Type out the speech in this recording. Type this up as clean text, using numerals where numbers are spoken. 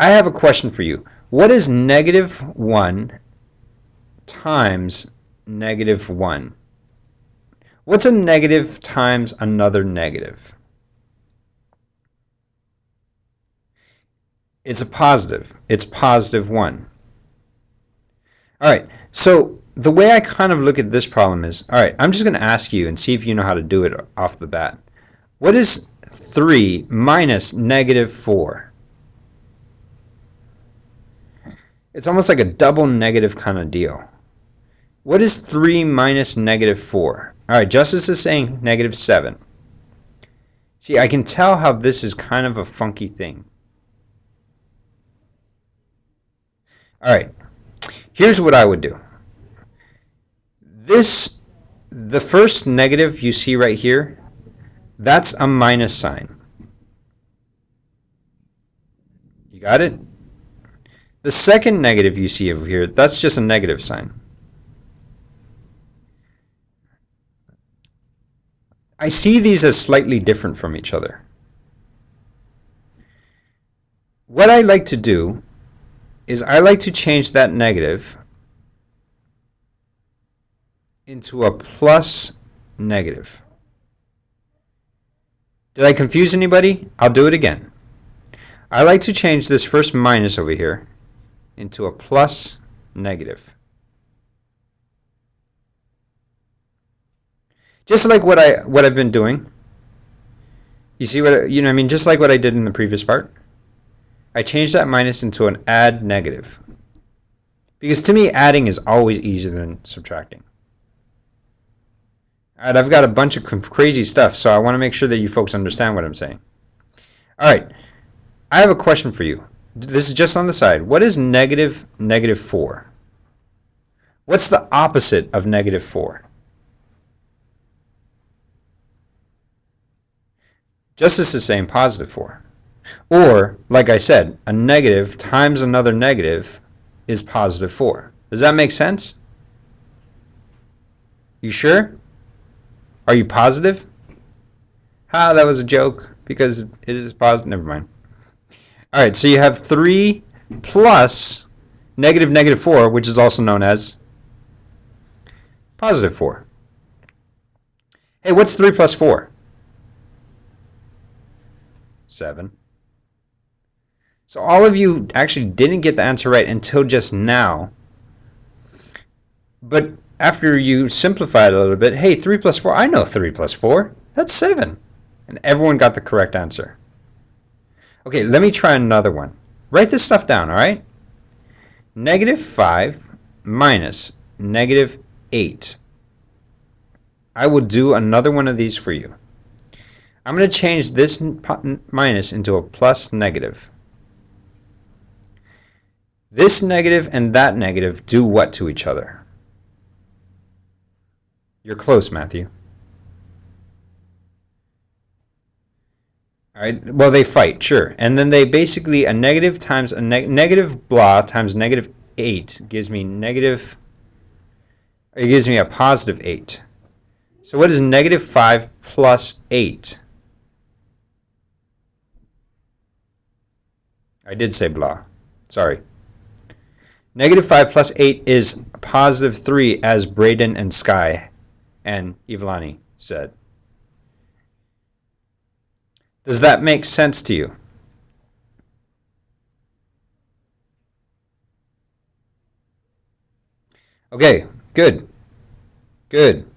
I have a question for you. What is negative 1 times negative 1? What's a negative times another negative? It's a positive. It's positive 1. All right, so the way I kind of look at this problem is, all right, I'm just going to ask you and see if you know how to do it off the bat. What is 3 minus negative 4? It's almost like a double negative kind of deal. What is 3 minus negative 4? All right, Justice is saying negative 7. See, I can tell how this is kind of a funky thing. All right, here's what I would do. The first negative you see right here, that's a minus sign. You got it? The second negative you see over here, that's just a negative sign. I see these as slightly different from each other. What I like to do is I like to change that negative into a plus negative. Did I confuse anybody? I'll do it again. I like to change this first minus over here into a plus negative. Just like what I've been doing. You see what I mean? Just like what I did in the previous part. I changed that minus into an add negative. Because to me, adding is always easier than subtracting. Alright, I've got a bunch of crazy stuff, so I want to make sure that you folks understand what I'm saying. Alright, I have a question for you. This is just on the side. What is negative 4? What's the opposite of negative 4? Justice is saying positive 4. Or, like I said, a negative times another negative is positive 4. Does that make sense? You sure? Are you positive? Ah, that was a joke because it is positive. Never mind. All right, so you have 3 plus negative 4, which is also known as positive 4. Hey, what's 3 plus 4? 7. So all of you actually didn't get the answer right until just now. But after you simplify it a little bit, hey, 3 plus 4, I know 3 plus 4. That's 7. And everyone got the correct answer. Okay, let me try another one. Write this stuff down, all right? Negative 5 minus negative 8. I will do another one of these for you. I'm going to change this minus into a plus negative. This negative and that negative do what to each other? You're close, Matthew. All right. Well, they fight, sure. And then they basically, a negative times a negative blah times negative 8 gives me negative, it gives me a positive 8. So what is negative 5 plus 8? I did say blah. Sorry. Negative 5 plus 8 is positive 3, as Braden and Sky and Ivlani said. Does that make sense to you? Okay, good. Good.